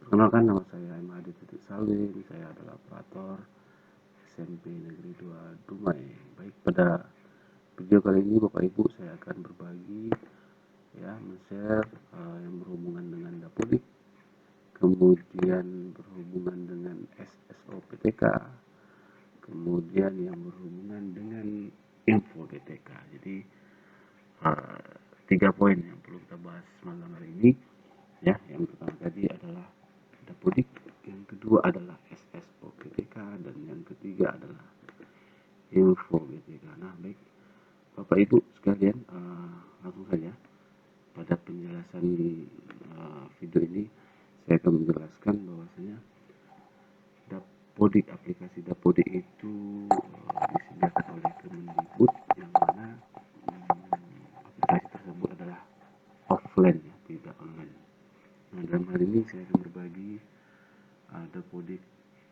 Perkenalkan, nama saya M. Hadi Titik Salim, saya adalah operator SMP Negeri 2 Dumai. Baik, pada video kali ini Bapak Ibu saya akan berbagi men-share yang berhubungan dengan Dapodik, kemudian berhubungan dengan SSO PTK, kemudian yang berhubungan dengan info PTK. Jadi 3 poin yang perlu kita bahas malam hari ini. Ya, yang pertama tadi adalah Dapodik, yang kedua adalah SSO PTK, dan yang ketiga adalah info PTK. Nah, baik Bapak Ibu sekalian, langsung saja pada penjelasan video ini saya akan menjelaskan bahwasanya Dapodik, aplikasi Dapodik itu disediakan oleh Kemendikbud, yang mana aplikasi tersebut adalah offline, ya, tidak online. Nah, dalam hal ini saya akan berbagi Dapodik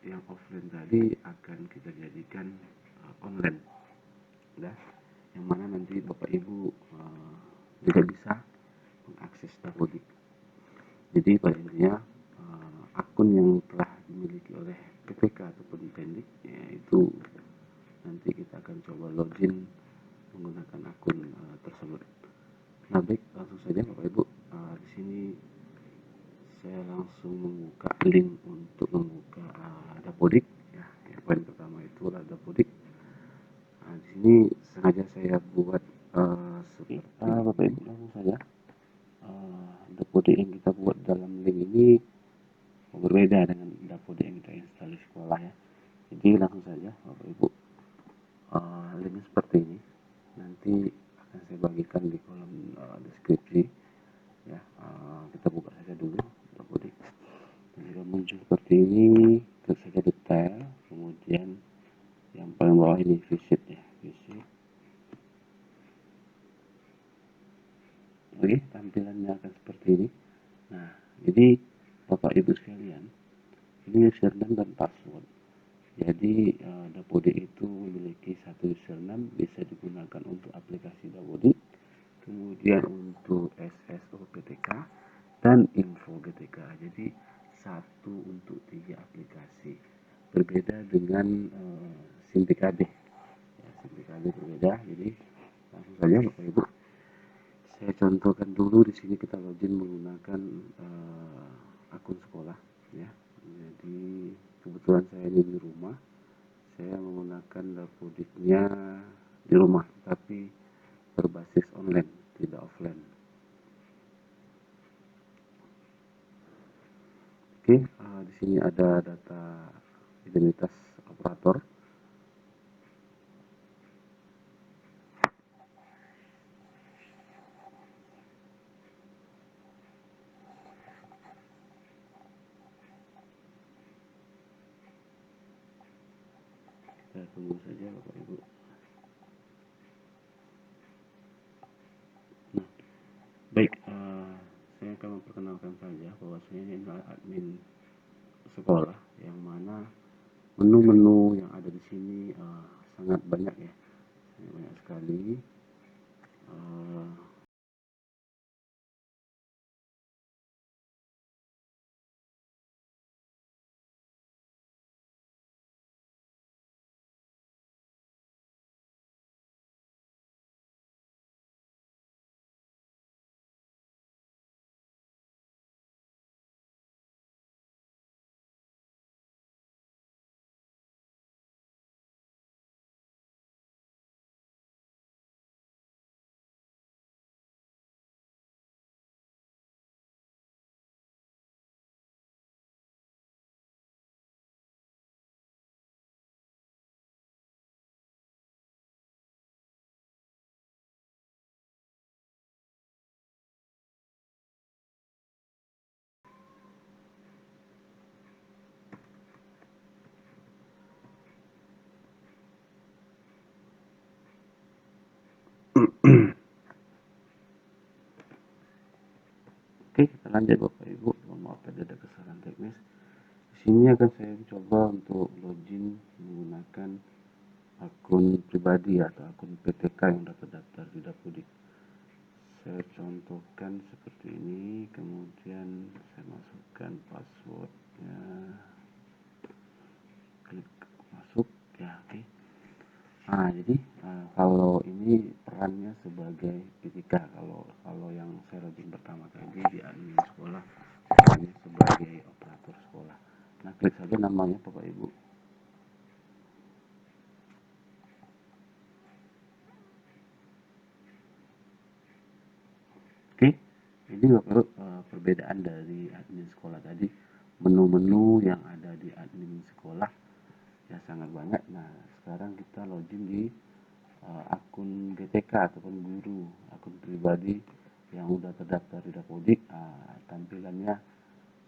yang offline tadi akan kita jadikan online, ya, yang mana nanti Bapak Ibu tidak bisa mengakses Dapodik. Jadi pada intinya akun yang telah dimiliki oleh PTK ataupun Pendik, yaitu nanti kita akan coba login menggunakan akun tersebut. Nah, baik, langsung saja Bapak Ibu, di sini saya langsung membuka link untuk membuka Dapodik, ya. Yang poin pertama itu adalah Dapodik. Nah, di sini sengaja saya buat seperti Bapak Ibu, langsung saja. Dapodik yang kita buat dalam link ini berbeda dengan Dapodik yang kita install di sekolah, ya. Jadi langsung saja Bapak Ibu, linknya seperti ini. Nanti akan saya bagikan di kolom deskripsi, ya. Kita buka saja dulu Dapodik. Jika muncul seperti ini, klik saja detail, kemudian yang paling bawah ini visit, ya, visit. Oke, tampilannya akan seperti ini. Nah, jadi Bapak Ibu sekalian, ini username dan password. Jadi Dapodik itu memiliki satu username, bisa digunakan untuk aplikasi Dapodik, kemudian untuk SSO PTK dan info PTK. Jadi satu untuk 3 aplikasi. Berbeda dengan SIM PKB. Ya, SIM PKB berbeda. Jadi langsung saja Bapak Ibu, saya contohkan dulu. Di sini kita login menggunakan akun sekolah, ya. Jadi kebetulan saya ini di rumah, saya menggunakan Dapodiknya di rumah, tapi berbasis online, tidak offline. Oke, di sini ada data identitas operator. Kita tunggu saja Bapak Ibu. Nah, baik, saya akan memperkenalkan saja bahwa saya ini adalah admin sekolah, yang mana menu-menu yang ada di sini sangat banyak, ya, banyak sekali. Oke, kita lanjut Bapak Ibu. Maaf tadi ada kesalahan teknis. Di sini akan saya coba untuk login menggunakan akun pribadi atau akun PTK yang sudah terdaftar di Dapodik. Saya contohkan seperti ini, kemudian saya masukkan pastikan passwordnya, klik masuk ya. Oke. Nah, jadi kalau ini perannya sebagai PTK, kalau yang saya login pertama tadi di admin sekolah, perannya sebagai operator sekolah. Nah, klik saja namanya Bapak Ibu. Oke, ini Bapak perbedaan dari admin sekolah tadi. Menu-menu yang ada di admin sekolah ya sangat banyak. Nah, sekarang kita login di akun GTK ataupun guru, akun pribadi yang udah terdaftar di Dapodik. Tampilannya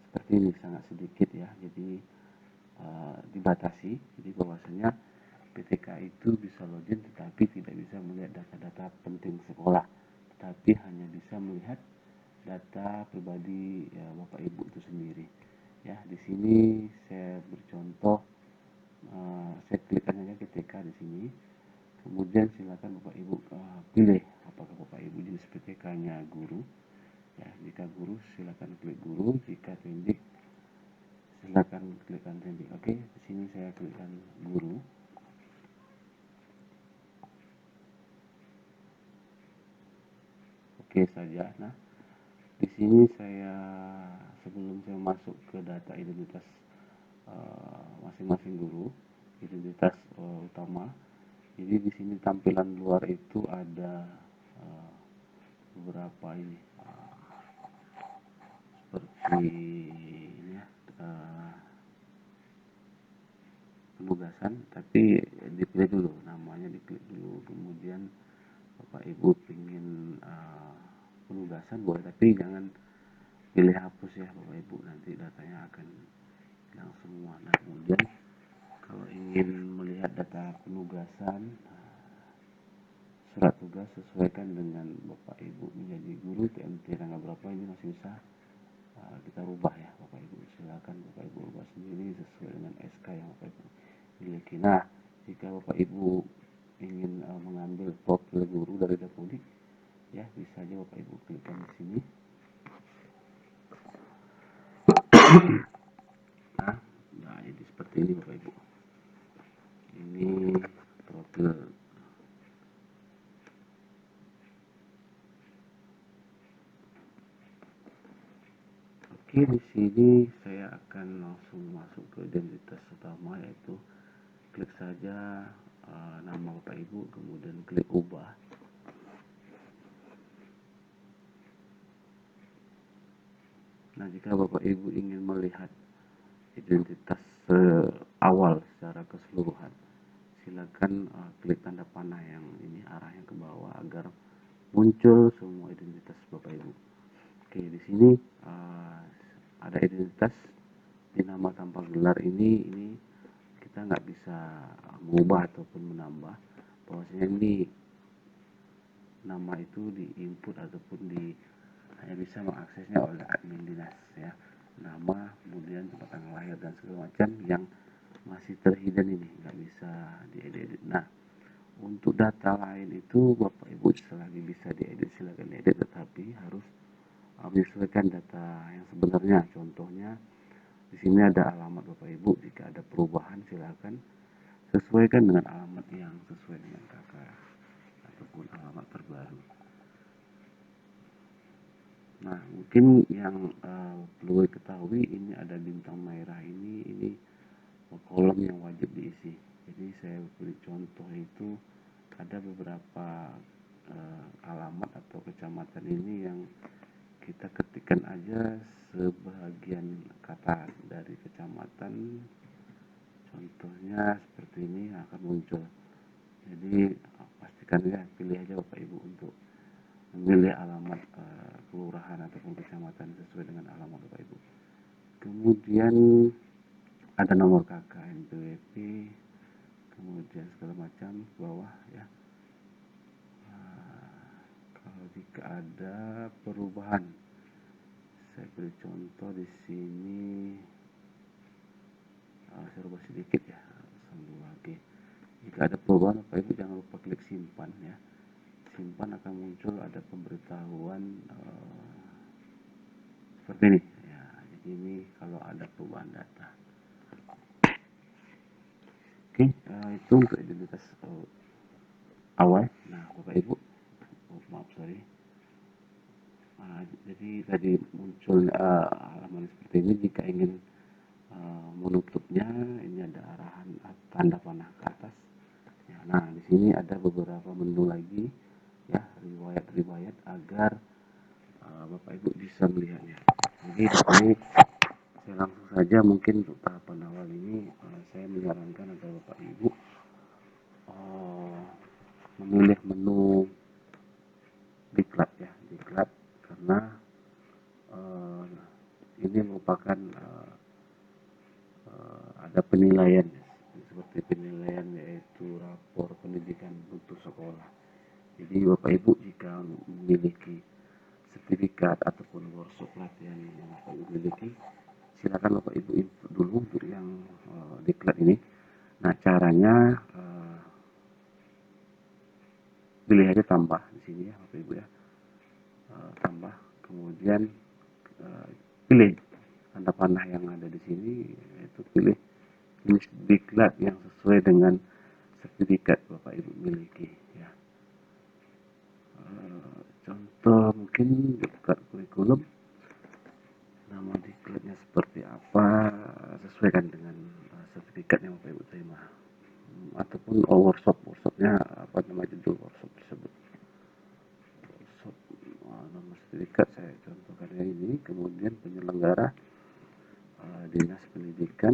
seperti ini, sangat sedikit ya, jadi dibatasi. Jadi bahwasanya PTK itu bisa login tetapi tidak bisa melihat data-data penting sekolah, tetapi hanya bisa melihat data pribadi ya, Bapak Ibu itu sendiri. Ya, di sini saya bercontoh, saya klikkan aja PTK di sini. Kemudian silakan Bapak Ibu pilih apakah Bapak Ibu jenis PTK-nya guru. Ya, jika guru silakan klik guru, jika pendik silakan klikkan pendik. Oke, di sini saya klikkan guru. Oke saja. Nah, di sini sebelum saya masuk ke data identitas masing-masing guru, identitas utama. Jadi di sini tampilan luar itu ada beberapa ini seperti ini ya, penugasan, tapi dipilih dulu namanya, diklik dulu. Kemudian Bapak Ibu ingin penugasan boleh, tapi jangan pilih hapus ya Bapak Ibu, nanti datanya akan hilang semua. Nah, kemudian kalau ingin melihat data penugasan, surat tugas sesuaikan dengan Bapak Ibu menjadi guru, TMT tanggal berapa, ini masih bisa kita rubah ya Bapak Ibu. Silakan Bapak Ibu rubah sendiri sesuai dengan SK yang Bapak Ibu miliki. Nah, jika Bapak Ibu ingin mengambil profil guru dari Dapodik, ya bisa aja Bapak Ibu klikkan di sini. Nah, jadi seperti ini Bapak Ibu. Ini profil. Oke, di sini saya akan langsung masuk ke identitas utama, yaitu klik saja nama Bapak Ibu, kemudian klik ubah. Nah, jika Bapak Ibu ingin melihat identitas awal secara keseluruhan, silakan klik tanda panah yang ini, arahnya ke bawah agar muncul semua identitas Bapak Ibu. Oke, di sini ada identitas di nama tanpa gelar ini kita nggak bisa mengubah ataupun menambah. Bahwasanya ini nama itu di input ataupun hanya bisa mengaksesnya oleh admin dinas ya. Nama, kemudian tempat tanggal lahir dan segala macam yang masih terhidden ini nggak bisa diedit. Nah, untuk data lain itu Bapak Ibu selagi bisa diedit silakan diedit, tetapi harus menyesuaikan data yang sebenarnya. Contohnya di sini ada alamat Bapak Ibu, jika ada perubahan silakan sesuaikan dengan alamat yang sesuai dengan kakak ataupun alamat terbaru. Nah, mungkin yang perlu diketahui, ini ada bintang merah ini kolom yang wajib diisi. Jadi saya beri contoh, itu ada beberapa alamat atau kecamatan ini yang kita ketikkan aja sebagian kata dari kecamatan, contohnya seperti ini akan muncul. Jadi pastikan ya, pilih aja Bapak Ibu untuk memilih alamat kelurahan ataupun kecamatan sesuai dengan alamat Bapak Ibu. Kemudian ada nomor KK, NPWP, kemudian segala macam bawah ya. Kalau jika ada perubahan, saya beri contoh di sini, saya rubah sedikit ya, sambung lagi. Jika ada perubahan Bapak Ibu jangan lupa klik simpan ya. Simpan, akan muncul ada pemberitahuan seperti ini ya. Jadi ini itu untuk identitas awal. Nah, Bapak Ibu, maaf sorry. Jadi tadi muncul halaman seperti ini. Jika ingin menutupnya, ini ada arahan tanda panah ke atas. Ya, nah, di sini ada beberapa menu lagi, ya, riwayat-riwayat agar Bapak Ibu bisa melihatnya. Jadi di sini saya langsung saja, mungkin untuk tahapan awal ini saya menyarankan agar Bapak Ibu memilih menu diklat, ya, diklat, karena ini merupakan ada penilaian, seperti penilaian yaitu rapor pendidikan untuk sekolah. Jadi Bapak Ibu jika memiliki sertifikat ataupun workshop pelatihan yang Bapak Ibu miliki, silakan Bapak Ibu input dulu untuk yang diklat ini. Nah, caranya pilih aja tambah di sini, ya Bapak Ibu, ya, tambah, kemudian pilih tanda panah yang ada di sini, yaitu pilih jenis diklat yang sesuai dengan sertifikat Bapak Ibu miliki, ya. Contoh mungkin diklat kurikulum, nama diklatnya seperti apa, sesuaikan dengan sertifikat yang Bapak Ibu terima, ataupun workshopnya apa nama judul workshop tersebut. Workshop nama sertifikat saya contohkan ini, kemudian penyelenggara Dinas Pendidikan,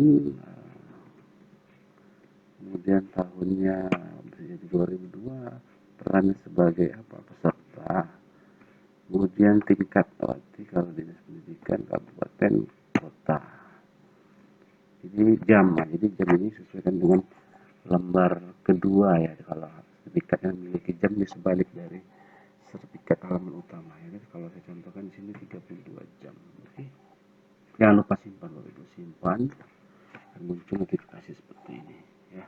kemudian tahunnya menjadi 2002, perannya sebagai apa, peserta, kemudian tingkat berarti kalau Dinas Pendidikan kabupaten kota. Jadi jam ini sesuaikan dengan lembar kedua, ya, kalau sertifikat yang memiliki jam di sebalik dari sertifikat halaman utama, ya. Kalau saya contohkan di sini 32 jam. Oke. Jangan lupa simpan, Bapak Ibu, simpan, dan muncul notifikasi seperti ini, ya.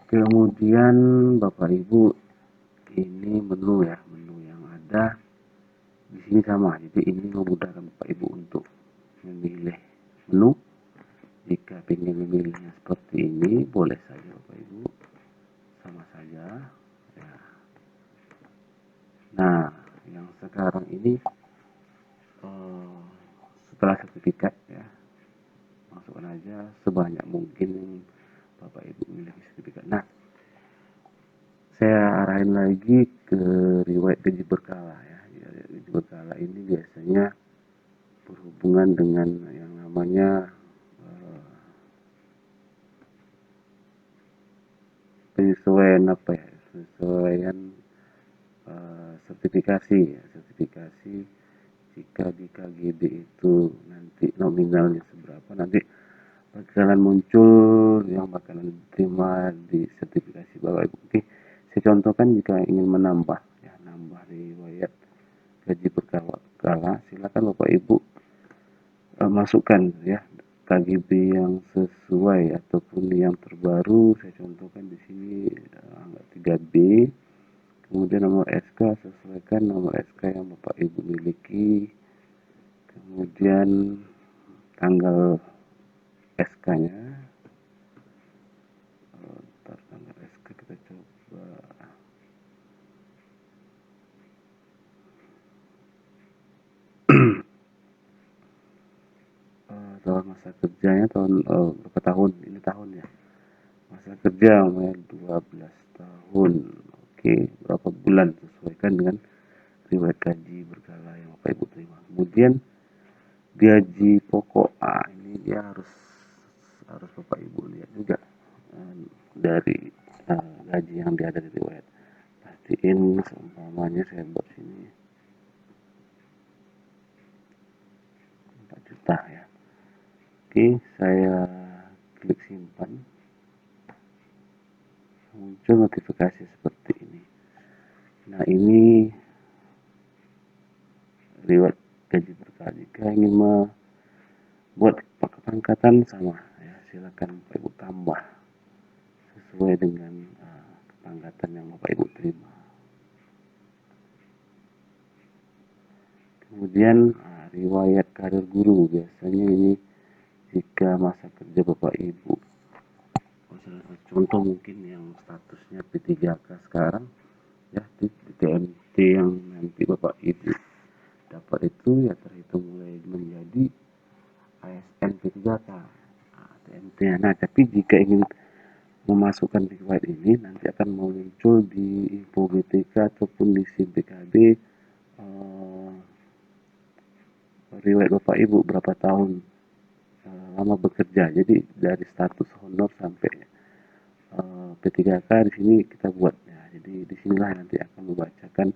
Kemudian Bapak Ibu, ini menu, ya, menu yang ada di sini sama. Jadi ini memudahkan Bapak Ibu untuk memilih menu. Jika ingin memilihnya seperti ini, boleh saja Bapak Ibu, sama saja, ya. Nah, yang sekarang ini setelah sertifikat, ya, masukkan aja sebanyak mungkin Bapak Ibu memiliki sertifikat. Nah, saya arahin lagi ke riwayat gaji berkala, ya. Gaji berkala ini biasanya berhubungan dengan yang namanya penyesuaian sertifikasi, ya, sertifikasi. Jika di KGB itu nanti nominalnya seberapa, nanti bakalan muncul yang bakalan diterima di sertifikasi Bapak Ibu. Oke, saya contohkan jika ingin menambah, ya, nambah riwayat gaji berkala, silakan Bapak Ibu masukkan, ya, KGB yang sesuai ataupun yang terbaru. Saya contohkan di sini angka 3B, kemudian nomor SK, sesuaikan nomor SK yang Bapak Ibu miliki, kemudian tanggal SK-nya. Tanggal SK kita coba tahun masa kerjanya tahun berapa tahun ini, tahun, ya, masa kerja 12 tahun. Oke, berapa bulan, sesuaikan dengan riwayat gaji berkala yang Bapak Ibu terima. Kemudian gaji pokok, ini dia harus Bapak Ibu lihat juga dari gaji yang dia ada di riwayat. Pastiin seumpamanya saya buat sini 4 juta, ya. Oke, saya klik simpan, muncul notifikasi seperti ini. Nah, ini riwayat gaji berkala. Jika ingin membuat pengangkatan sama, ya, silakan Bapak Ibu tambah sesuai dengan kepangkatan yang Bapak Ibu terima. Kemudian riwayat karir guru, biasanya ini jika masa kerja Bapak Ibu contoh mungkin yang statusnya P3K sekarang ya, di TMT yang nanti Bapak Ibu dapat itu ya terhitung mulai menjadi ASN P3K, TMT. Nah, tapi jika ingin memasukkan riwayat ini nanti akan muncul di info BTK ataupun di SIM BKB riwayat Bapak Ibu berapa tahun lama bekerja. Jadi dari status honor sampai P3K di sini kita buat ya. Jadi disinilah nanti akan membacakan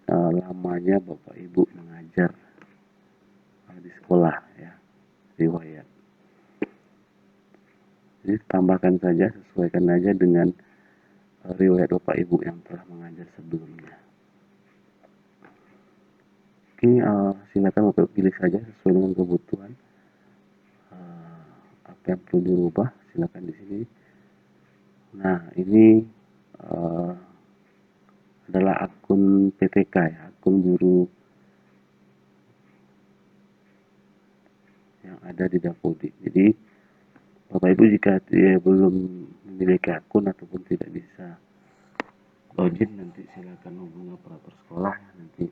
lamanya Bapak Ibu mengajar di sekolah ya, riwayat. Jadi tambahkan saja, sesuaikan aja dengan riwayat Bapak Ibu yang telah mengajar sebelumnya. Oke, silakan Bapak Ibu pilih saja sesuai dengan kebutuhan. Apa yang perlu dirubah silakan di sini. Nah, ini adalah akun PTK ya, akun guru yang ada di Dapodik. Jadi Bapak Ibu jika belum memiliki akun ataupun tidak bisa login, nanti silakan hubungi operator sekolah ya, nanti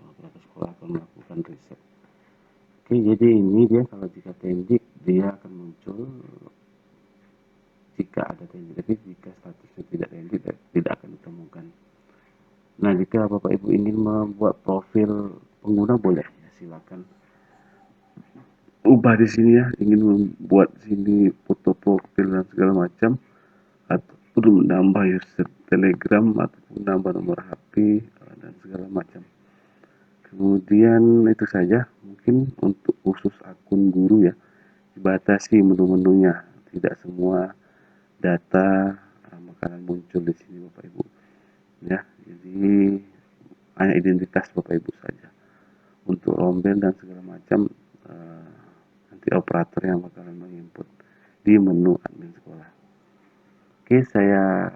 operator sekolah akan melakukan riset. Oke, jadi ini dia kalau jika tendik dia akan muncul jika ada tendik, tapi jika statusnya tidak tendik tidak akan ditemukan. Nah, jika Bapak Ibu ingin membuat profil pengguna boleh ya, silakan ubah di sini ya, ingin membuat sini foto profil dan segala macam, ataupun menambah user Telegram ataupun menambah nomor HP dan segala macam. Kemudian itu saja mungkin untuk khusus akun guru ya, dibatasi menu-menunya, tidak semua data bakalan muncul di sini Bapak Ibu ya. Jadi hanya identitas Bapak Ibu saja. Untuk rombel dan segala macam nanti operator yang bakalan menginput di menu admin sekolah. Oke, saya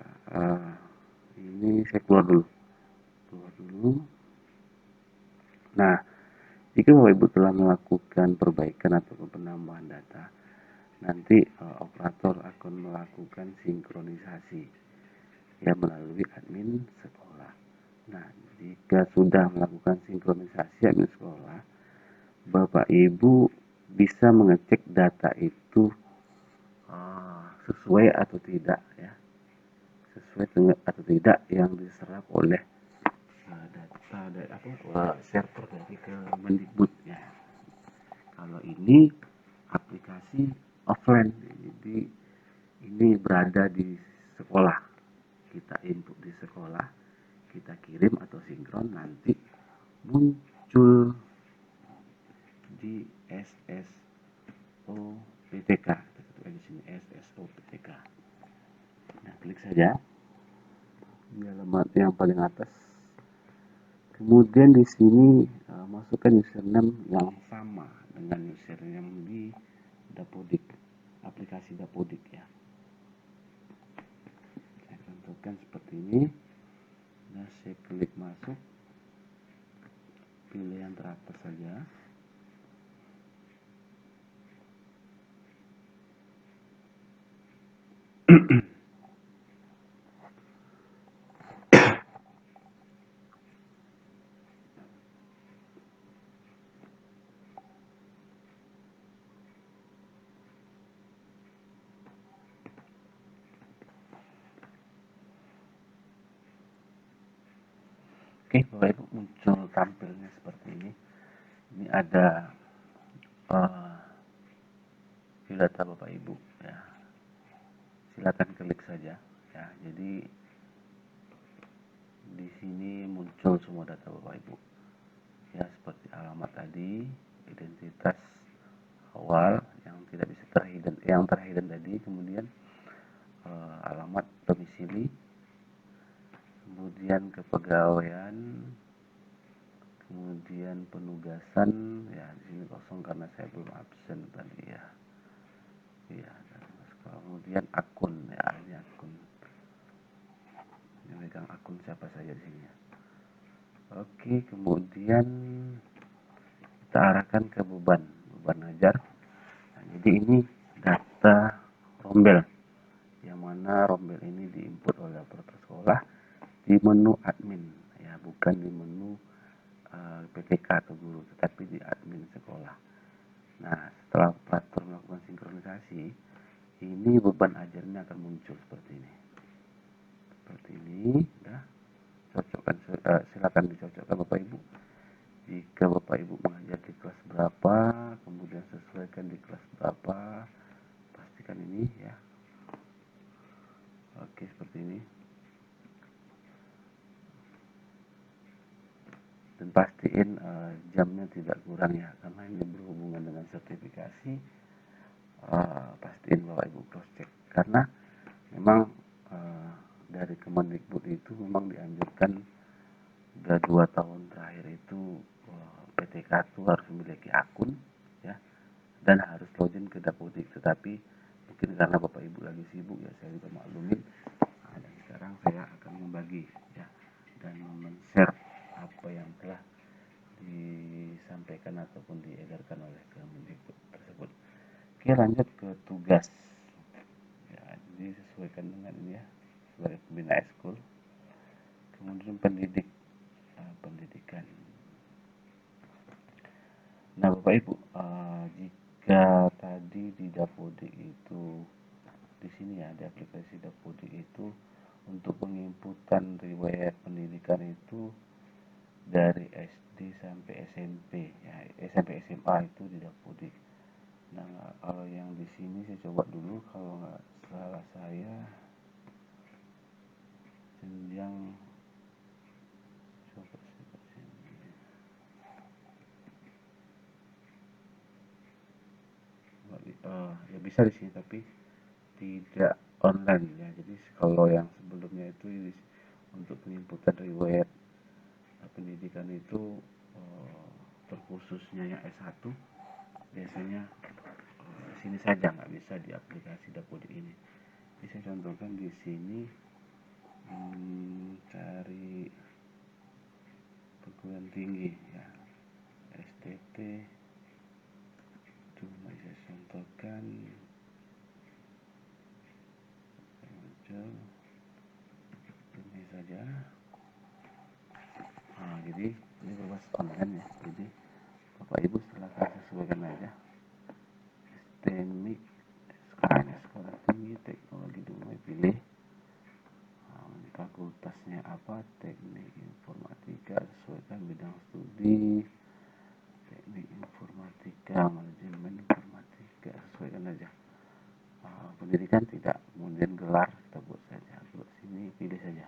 ini saya keluar dulu. Nah, jika Bapak Ibu telah melakukan perbaikan atau penambahan data, nanti operator akan melakukan sinkronisasi ya melalui admin sekolah. Nah, jika sudah melakukan sinkronisasi admin sekolah, Bapak Ibu bisa mengecek data itu sesuai atau tidak ya, sesuai atau tidak yang diserap oleh data dari server dari Kemendikbud ya. Kalau ini aplikasi offline, jadi ini berada di sekolah, kita input di sekolah, kita kirim atau sinkron, nanti muncul di SSO PTK. Kita di sini SSO PTK. Nah, klik saja di alamat yang paling atas. Kemudian di sini masukkan username yang sama dengan username di Dapodik, aplikasi Dapodik ya. Saya tentukan seperti ini. Nah, saya klik masuk, pilih yang teratas saja. Oke, Bapak Ibu, muncul tampilnya seperti ini. Ini ada data Bapak Ibu ya. Silakan klik saja ya. Jadi di sini muncul semua data Bapak Ibu ya, seperti alamat tadi, identitas awal yang tidak bisa terhidden, yang terhidden tadi, kemudian alamat domisili, kemudian kepegawaian, kemudian penugasan ya, di sini kosong karena saya belum absen tadi ya. Ya, kemudian akun ya, ini akun. Yang megang akun siapa saja di sini ya. Oke, kemudian kita arahkan ke beban ajar. Nah, jadi ini data rombel. mana rombel ini diinput oleh operator sekolah di menu admin, ya, bukan di menu PTK atau guru, tetapi di admin sekolah. Nah, setelah operator melakukan sinkronisasi, ini beban ajarnya akan muncul seperti ini. Seperti ini, ya. Silakan dicocokkan Bapak Ibu. Jika Bapak Ibu mengajar di kelas berapa, kemudian sesuaikan di kelas berapa, pastikan ini, ya. Oke, seperti ini. Dan pastiin jamnya tidak kurang, ya, karena ini berhubungan dengan sertifikasi. Pastiin Bapak Ibu cross check, karena memang dari Kemendikbud itu memang dianjurkan udah 2 tahun terakhir itu PTK itu harus memiliki akun, ya, dan harus login ke Dapodik. Tetapi mungkin karena Bapak Ibu lagi sibuk, ya, saya juga maklumin. Dan sekarang saya akan membagi, ya, dan men-share apa yang telah disampaikan ataupun diedarkan oleh Kemendikbud tersebut. Oke, lanjut ke tugas, ya. Jadi sesuaikan dengan ini, ya, sebagai pembina ekskul. Kemudian pendidikan. Nah, Bapak Ibu, jika tadi di Dapodik itu, di sini, ya, di aplikasi Dapodik itu untuk penginputan riwayat pendidikan itu dari SD sampai SMP, ya, SMP SMA itu di Dapodik. Nah, kalau yang di sini saya coba dulu, kalau nggak salah saya jenjang, coba ya bisa di sini tapi tidak online, ya. Jadi kalau yang sebelumnya itu untuk penginputan riwayat pendidikan itu terkhususnya yang S1 biasanya di sini saja, nggak bisa di aplikasi Dapodik ini. Jadi saya contohkan di sini, cari perguruan tinggi, ya, STT. Cuma saya contohkan muncul ini saja. Jadi ini berbasis online, ya. Jadi Bapak Ibu silakan sesuaikan aja. Teknik sekolah tinggi teknologi dulu pilih. Fakultasnya apa, teknik informatika, sesuaikan bidang studi, teknik informatika, manajemen informatika, sesuaikan aja. Pendidikan tidak, kemudian gelar kita buat saja, buat sini pilih saja.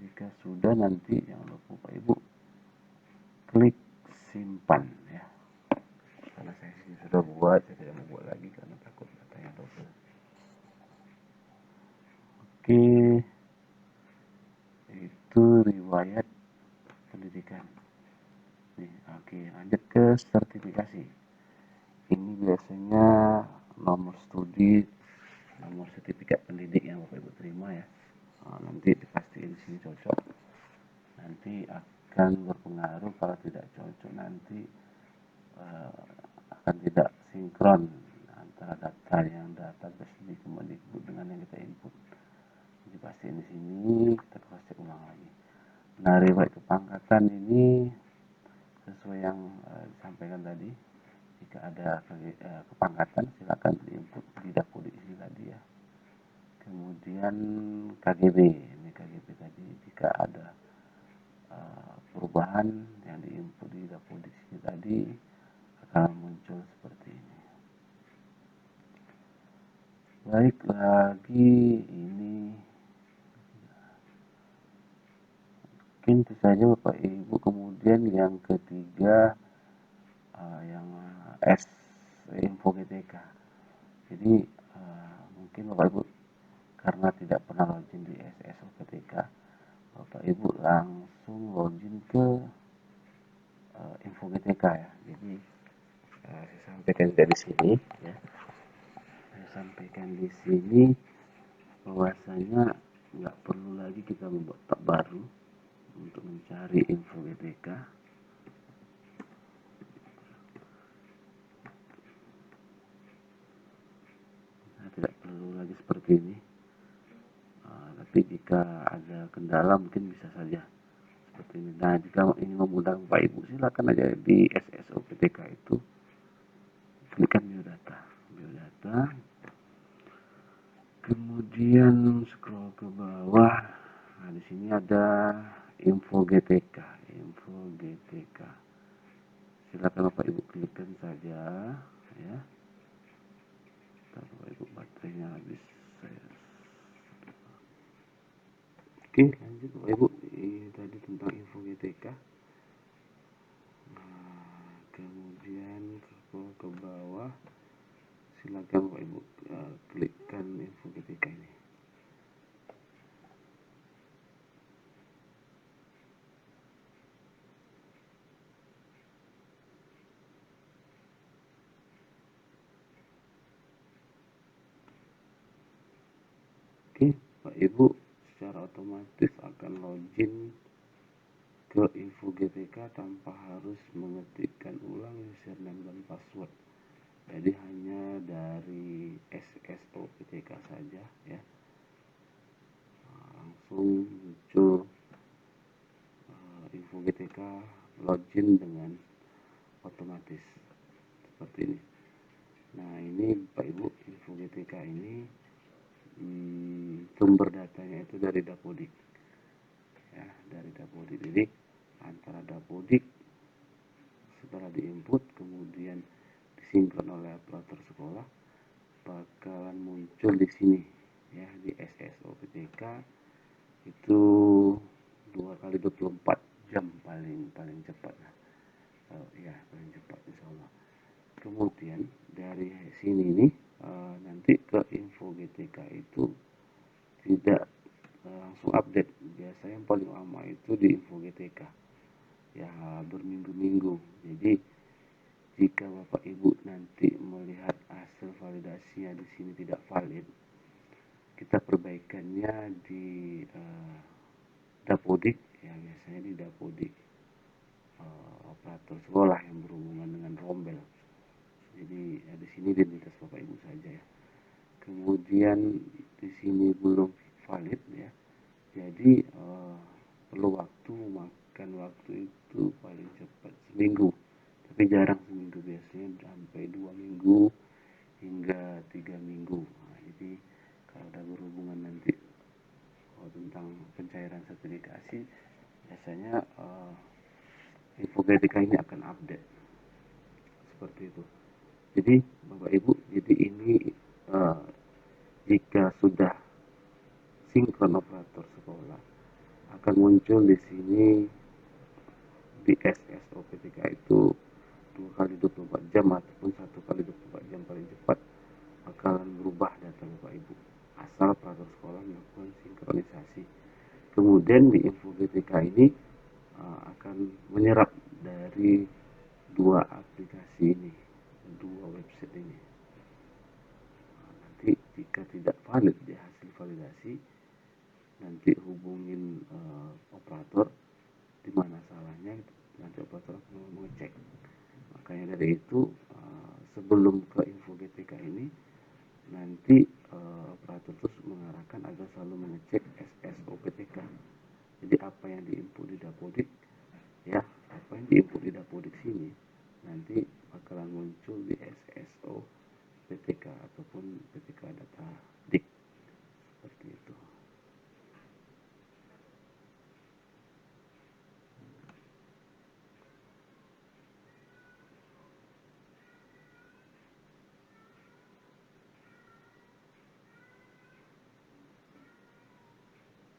Jika sudah, nanti jangan lupa Bapak Ibu klik simpan, ya. Karena saya sudah buat, saya tidak mau buat lagi karena takut datanya double. Oke, itu riwayat pendidikan. Nih, oke, lanjut ke sertifikasi. Ini biasanya nomor studi, nomor sertifikat pendidik yang Bapak Ibu terima, ya. Nanti dipastiin di sini cocok. Nanti akan berpengaruh, kalau tidak cocok nanti akan tidak sinkron antara data yang database di Kemendikbud dengan yang kita input. Jadi pastiin di sini, kita cross check ulang lagi. Nah, riwayat kepangkatan ini sesuai yang disampaikan tadi. Jika ada kepangkatan, silakan diinput di Dapodik ini tadi, ya. Kemudian KGB, ini KGB tadi. Jika ada perubahan yang diinput di Dapodik ini tadi akan muncul seperti ini. Baik, lagi ini mungkin itu saja Bapak Ibu. Kemudian yang ketiga, yang S info GTK. Jadi mungkin Bapak Ibu karena tidak pernah login di SSO GTK, Bapak Ibu langsung login ke info GTK, ya. Jadi saya sampaikan dari sini, ya. Saya sampaikan di sini bahwasanya nggak perlu lagi kita membuat tab baru untuk mencari info GTK. Nah, tidak perlu seperti ini. Tapi jika ada kendala mungkin bisa saja seperti ini. Nah, jika ini memudahkan Bapak Ibu, silakan aja di SSOPTK itu klikkan biodata, kemudian scroll ke bawah. Nah, di sini ada info GTK. Silakan Bapak Ibu klikkan saja ya. Bapak Ibu baterainya habis. Oke, lanjut Bapak Ibu. Ini tadi tentang info GTK. Nah, kemudian ke bawah, silakan Bapak Ibu klikkan info GTK ini. Oke, Pak Ibu secara otomatis akan login ke info GTK tanpa harus mengetikkan ulang username dan password. Jadi hanya dari SSOPTK saja ya. Langsung muncul info GTK login dengan otomatis seperti ini. Nah, ini Pak Ibu, info GTK ini sumber datanya itu dari Dapodik ya, dari Dapodik. Jadi antara Dapodik setelah diinput kemudian disinkron oleh operator sekolah bakalan muncul di sini ya, di SSOPTK itu 2 kali 24 jam paling cepat ya, paling cepat insya Allah. Kemudian dari sini nih nanti ke info GTK itu tidak langsung update. Biasanya yang paling lama itu di info GTK ya, berminggu-minggu. Jadi jika Bapak Ibu nanti melihat hasil validasinya di sini tidak valid, kita perbaikannya di Dapodik ya, biasanya di Dapodik operator sekolah yang berhubungan dengan rombel. Jadi di sini identitas Bapak Ibu saja ya. Kemudian di sini belum valid ya. Jadi perlu makan waktu itu paling cepat seminggu. Tapi jarang seminggu, biasanya sampai 2 minggu hingga 3 minggu. Nah, jadi kalau ada berhubungan nanti tentang pencairan sertifikasi, biasanya info GTK ini akan update seperti itu. Jadi Bapak Ibu, jadi ini jika sudah sinkron operator sekolah akan muncul di sini di SSOPTK itu 2 kali 24 jam ataupun 1 kali 24 jam paling cepat bakalan berubah data Bapak Ibu asal operator sekolah melakukan sinkronisasi. Kemudian di info GTK ini akan menyerap dari 2 aplikasi ini, 2 website ini. Nanti jika tidak valid di hasil validasi, nanti hubungin operator di mana salahnya, nanti operator akan mengecek. Makanya dari itu sebelum ke info GTK ini nanti operator terus mengarahkan agar selalu mengecek SSOPTK. Jadi apa yang diinput di Dapodik ya, apa yang diinput di Dapodik sini nanti bakalan muncul di SSO PTK ataupun PTK data dik seperti itu.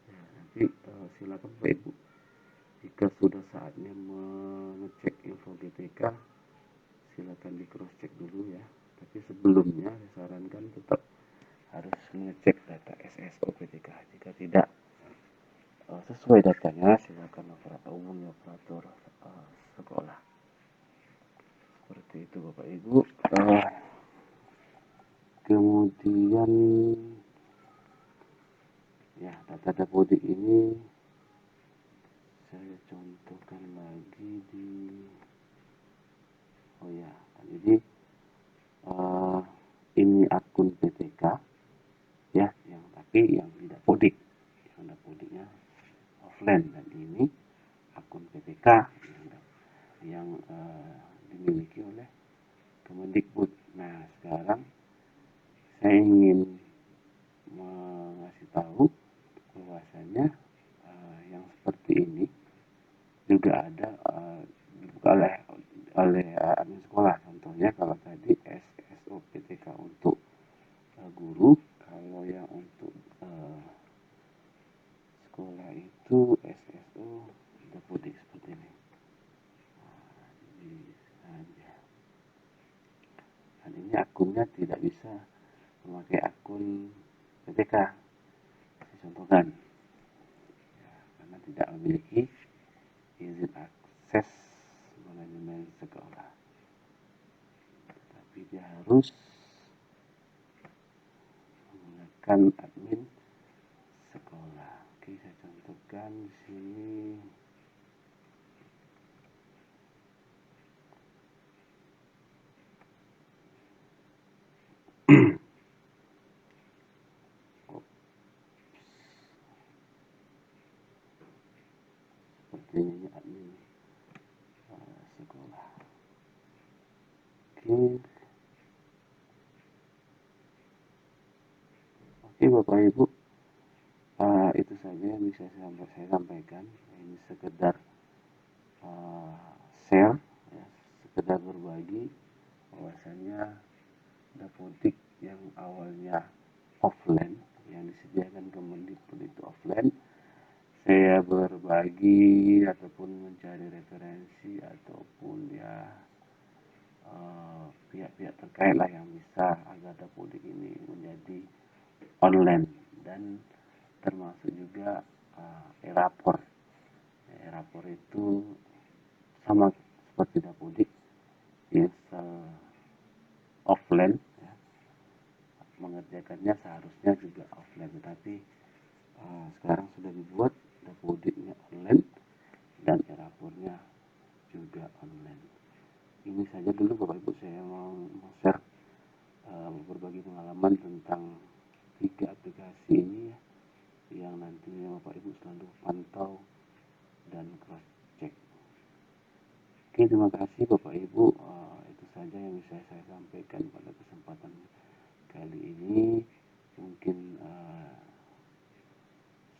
Ya, nanti silakan Pak Ibu, jika sudah saatnya mengecek info GTK silakan di cross check dulu ya. Tapi sebelumnya saya sarankan tetap harus mengecek data SSOPTK. Jika tidak sesuai datanya, silakan hubungi operator sekolah. Seperti itu Bapak Ibu. Kemudian ya, data Dapodik ini saya contohkan lagi di jadi ini akun PTK ya, dimiliki oleh Kemendikbud. Nah, sekarang saya ingin mengasih tahu bahwasanya yang seperti ini juga ada dibuka oleh admin sekolah. Contohnya kalau tadi SSOPTK untuk guru, kalau yang untuk sekolah itu SSO Dapodik seperti ini. Dan ini akunnya tidak bisa memakai akun PTK. Saya contohkan, ya, karena tidak memiliki izin akses manajemen sekolah. Tapi dia harus menggunakan admin sekolah. Oke, saya contohkan di sini. Seperti ini admin sekolah. Oke, Bapak Ibu, itu saja yang bisa saya sampaikan. Ini sekedar share, ya, sekedar berbagi bahwasanya Dapodik yang awalnya offline, yang disediakan Kemendikbud itu offline, saya berbagi ataupun mencari referensi ataupun ya pihak-pihak terkait lah yang bisa agar Dapodik ini menjadi online, dan termasuk juga e-rapor. E-rapor itu sama seperti Dapodik, install offline, ya, mengerjakannya seharusnya juga offline, tetapi sekarang sudah dibuat Dapodiknya online dan e-rapornya juga online. Ini saja dulu Bapak Ibu, saya mau share berbagi pengalaman tentang 3 aplikasi ini, ya, yang nantinya Bapak Ibu selalu pantau dan cross check. Oke, terima kasih Bapak Ibu, itu saja yang bisa saya sampaikan pada kesempatan kali ini. Mungkin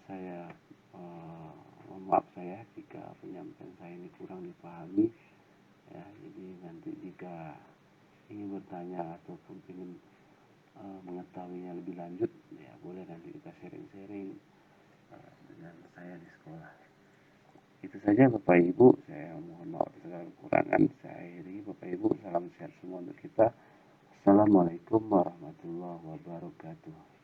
saya mohon maaf saya jika penyampaian saya ini kurang dipahami, ya. Jadi nanti jika ingin bertanya ataupun ingin mengetahuinya lebih lanjut, ya boleh nanti kita sharing-sharing dengan saya di sekolah. Itu saja Bapak Ibu, saya mohon maaf segala kekurangan. Saya akhiri. Bapak Ibu, salam sehat semua untuk kita. Assalamualaikum warahmatullahi wabarakatuh.